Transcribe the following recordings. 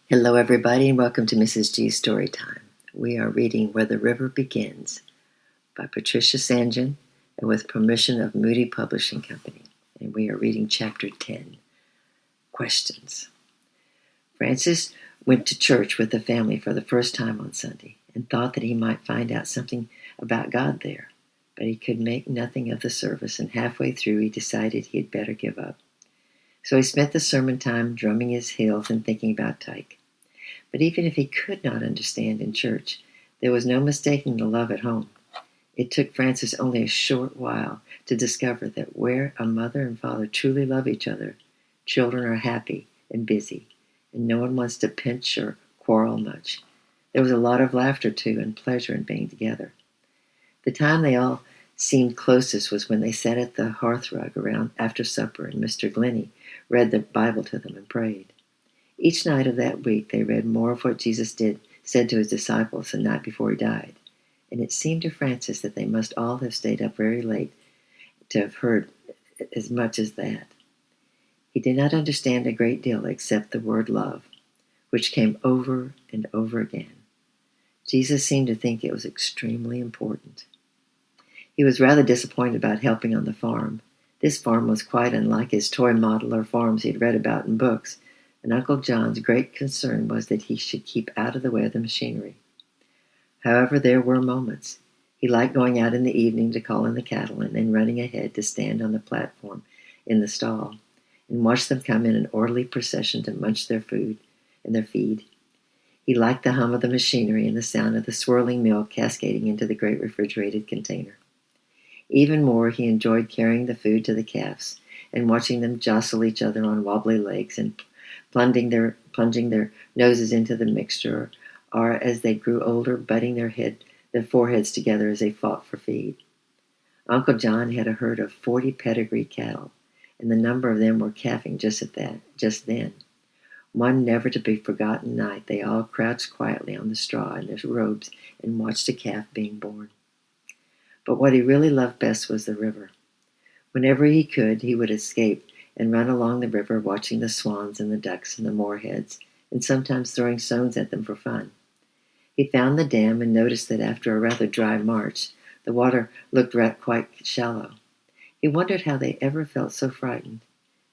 Hello, everybody, and welcome to Mrs. G's Story Time. We are reading Where the River Begins by Patricia Sanjan and with permission of Moody Publishing Company. And we are reading Chapter 10, Questions. Francis went to church with the family for the first time on Sunday and thought that he might find out something about God there. But he could make nothing of the service, and halfway through he decided he had better give up. So he spent the sermon time drumming his heels and thinking about Tyke. But even if he could not understand in church, there was no mistaking the love at home. It took Francis only a short while to discover that where a mother and father truly love each other, children are happy and busy, and no one wants to pinch or quarrel much. There was a lot of laughter, too, and pleasure in being together. The time they all seemed closest was when they sat at the hearthrug around after supper, and Mr. Glennie read the Bible to them and prayed. Each night of that week they read more of what Jesus said to his disciples the night before he died, and it seemed to Francis that they must all have stayed up very late to have heard as much as that. He did not understand a great deal except the word love, which came over and over again. Jesus seemed to think it was extremely important. He was rather disappointed about helping on the farm. This farm was quite unlike his toy model or farms he had read about in books, and Uncle John's great concern was that he should keep out of the way of the machinery. However, there were moments. He liked going out in the evening to call in the cattle and then running ahead to stand on the platform in the stall and watch them come in an orderly procession to munch their food and their feed. He liked the hum of the machinery and the sound of the swirling milk cascading into the great refrigerated container. Even more, he enjoyed carrying the food to the calves and watching them jostle each other on wobbly legs and plunging their noses into the mixture, or as they grew older, butting their foreheads together as they fought for feed. Uncle John had a herd of 40 pedigree cattle, and the number of them were calving just then. One never-to-be-forgotten night, they all crouched quietly on the straw in their robes and watched a calf being born. But what he really loved best was the river. Whenever he could, he would escape and run along the river watching the swans and the ducks and the moorheads, and sometimes throwing stones at them for fun. He found the dam and noticed that after a rather dry March, the water looked quite shallow. He wondered how they ever felt so frightened.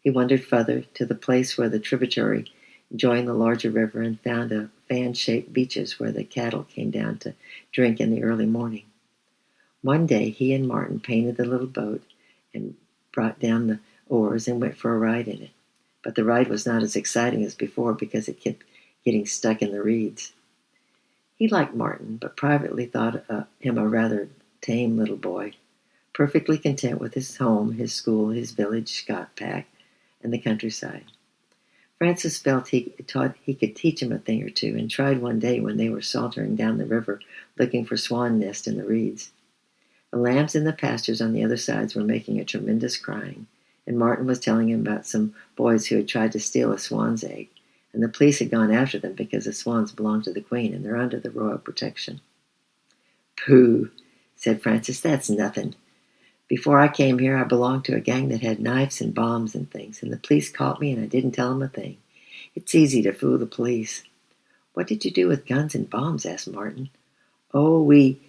He wandered further to the place where the tributary joined the larger river and found a fan-shaped beaches where the cattle came down to drink in the early morning. One day he and Martin painted the little boat and brought down the oars and went for a ride in it. But the ride was not as exciting as before because it kept getting stuck in the reeds. He liked Martin, but privately thought him a rather tame little boy, perfectly content with his home, his school, his village Scott pack, and the countryside. Francis felt he could teach him a thing or two, and tried one day when they were sauntering down the river looking for swan nests in the reeds. The lambs in the pastures on the other sides were making a tremendous crying, and Martin was telling him about some boys who had tried to steal a swan's egg, and the police had gone after them because the swans belonged to the Queen and they're under the royal protection. "Pooh," said Francis, "that's nothing. Before I came here, I belonged to a gang that had knives and bombs and things, and the police caught me and I didn't tell them a thing. It's easy to fool the police." "What did you do with guns and bombs?" asked Martin. "Oh, we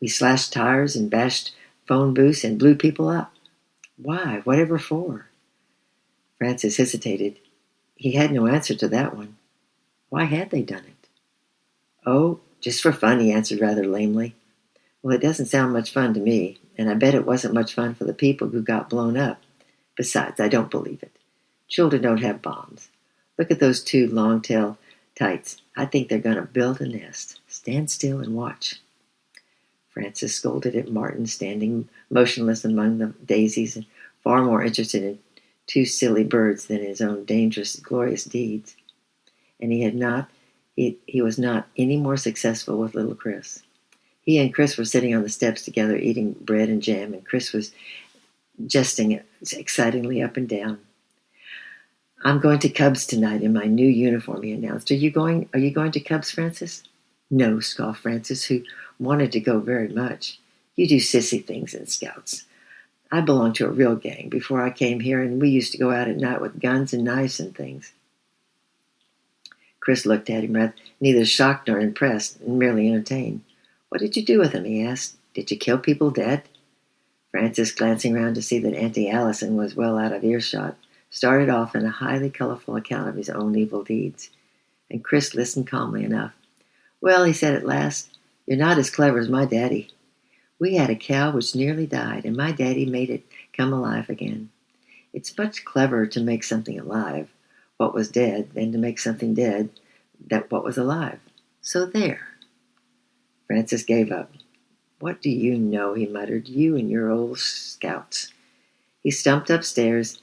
slashed tires and bashed phone booths and blew people up." "Why? Whatever for?" Francis hesitated. He had no answer to that one. Why had they done it? "Oh, just for fun," he answered rather lamely. "Well, it doesn't sound much fun to me, and I bet it wasn't much fun for the people who got blown up. Besides, I don't believe it. Children don't have bombs. Look at those two long-tailed tights. I think they're going to build a nest. Stand still and watch." Francis scolded at Martin, standing motionless among the daisies and far more interested in two silly birds than his own dangerous, glorious deeds. And he was not any more successful with little Chris. He and Chris were sitting on the steps together eating bread and jam, and Chris was jesting excitingly up and down. "I'm going to Cubs tonight in my new uniform," he announced. Are you going to Cubs, Francis?" "No," scoffed Francis, who wanted to go very much. "You do sissy things in Scouts. I belonged to a real gang before I came here, and we used to go out at night with guns and knives and things." Chris looked at him, neither shocked nor impressed, and merely entertained. "What did you do with him?" he asked. "Did you kill people dead?" Francis, glancing round to see that Auntie Allison was well out of earshot, started off in a highly colorful account of his own evil deeds. And Chris listened calmly enough. "Well," he said at last, "you're not as clever as my daddy. We had a cow which nearly died, and my daddy made it come alive again. It's much cleverer to make something alive, what was dead, than to make something dead, what was alive. So there." Francis gave up. "What do you know?" he muttered. "You and your old scouts." He stomped upstairs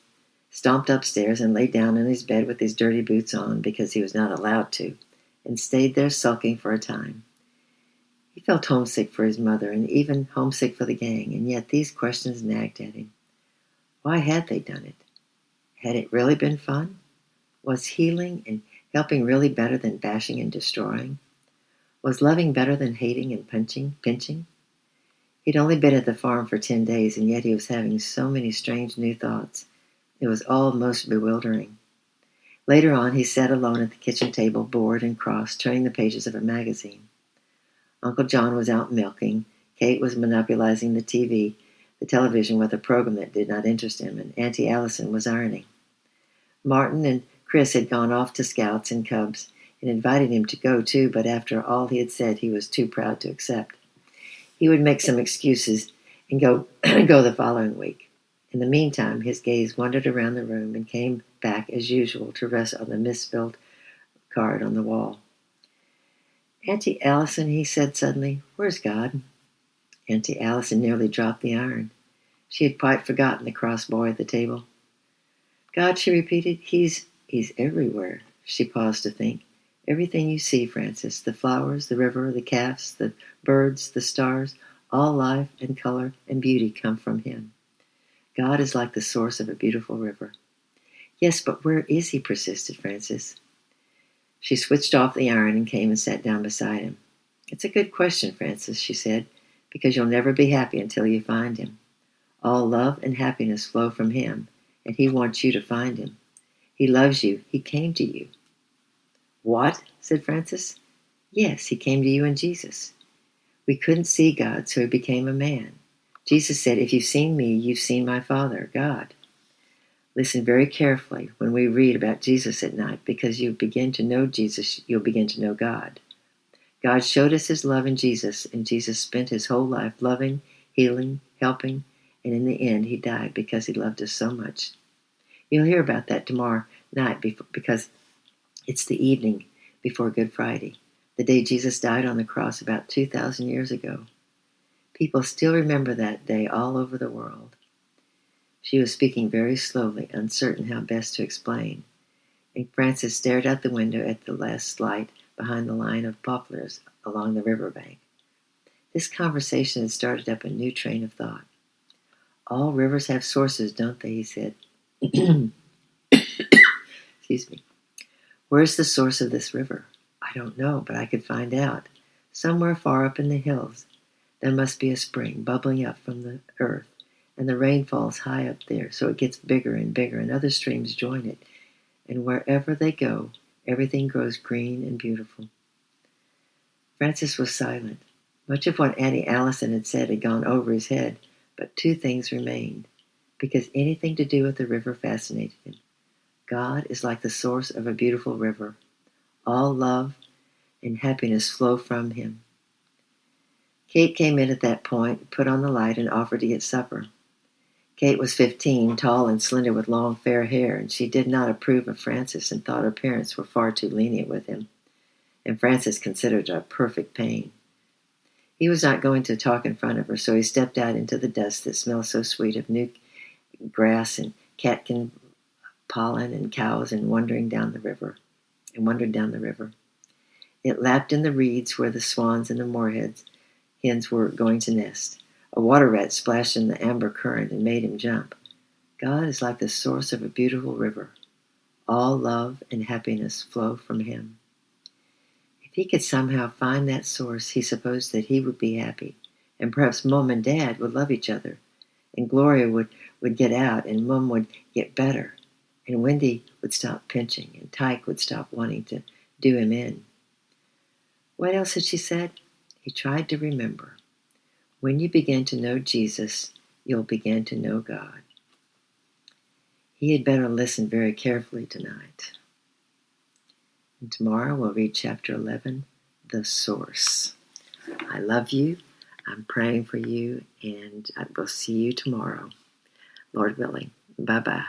and lay down on his bed with his dirty boots on, because he was not allowed to, and stayed there sulking for a time. He felt homesick for his mother, and even homesick for the gang, and yet these questions nagged at him. Why had they done it? Had it really been fun? Was healing and helping really better than bashing and destroying? Was loving better than hating and pinching? He'd only been at the farm for 10 days, and yet he was having so many strange new thoughts. It was all most bewildering. Later on, he sat alone at the kitchen table, bored and cross, turning the pages of a magazine. Uncle John was out milking. Kate was monopolizing the television with a program that did not interest him, and Auntie Allison was ironing. Martin and Chris had gone off to Scouts and Cubs and invited him to go too, but after all he had said, he was too proud to accept. He would make some excuses and go the following week. In the meantime, his gaze wandered around the room and came back as usual to rest on the misspelled card on the wall. "Auntie Allison," he said suddenly, "where's God?" Auntie Allison nearly dropped the iron. She had quite forgotten the cross boy at the table. "God," she repeated, He's everywhere." She paused to think. "Everything you see, Francis, the flowers, the river, the calves, the birds, the stars, all life and color and beauty come from Him. God is like the source of a beautiful river." "Yes, but where is He?" persisted Francis. She switched off the iron and came and sat down beside him. "It's a good question, Francis," she said, "because you'll never be happy until you find Him. All love and happiness flow from Him, and He wants you to find Him. He loves you. He came to you." "What?" said Francis. "Yes, He came to you in Jesus. We couldn't see God, so He became a man. Jesus said, 'If you've seen me, you've seen my Father, God.' Listen very carefully when we read about Jesus at night, because you begin to know Jesus, you'll begin to know God. God showed us His love in Jesus, and Jesus spent His whole life loving, healing, helping, and in the end He died because He loved us so much. You'll hear about that tomorrow night because it's the evening before Good Friday, the day Jesus died on the cross about 2,000 years ago. People still remember that day all over the world." She was speaking very slowly, uncertain how best to explain, and Francis stared out the window at the last light behind the line of poplars along the river bank. This conversation had started up a new train of thought. "All rivers have sources, don't they?" he said. Excuse me. "Where's the source of this river?" "I don't know, but I could find out. Somewhere far up in the hills, there must be a spring bubbling up from the earth, and the rain falls high up there, so it gets bigger and bigger, and other streams join it. And wherever they go, everything grows green and beautiful." Francis was silent. Much of what Auntie Allison had said had gone over his head, but two things remained, because anything to do with the river fascinated him. God is like the source of a beautiful river. All love and happiness flow from Him. Kate came in at that point, put on the light, and offered to get supper. Kate was 15, tall and slender with long fair hair, and she did not approve of Francis and thought her parents were far too lenient with him, and Francis considered it a perfect pain. He was not going to talk in front of her, so he stepped out into the dust that smelled so sweet of new grass and catkin pollen and cows, and wandered down the river. It lapped in the reeds where the swans and the moorheads hens were going to nest. A water rat splashed in the amber current and made him jump. God is like the source of a beautiful river. All love and happiness flow from Him. If he could somehow find that source, he supposed that he would be happy, and perhaps Mom and Dad would love each other, and Gloria would get out, and Mom would get better, and Wendy would stop pinching, and Tyke would stop wanting to do him in. What else had she said? He tried to remember. When you begin to know Jesus, you'll begin to know God. He had better listen very carefully tonight. And tomorrow we'll read chapter 11, The Source. I love you. I'm praying for you, and I will see you tomorrow, Lord willing. Bye-bye.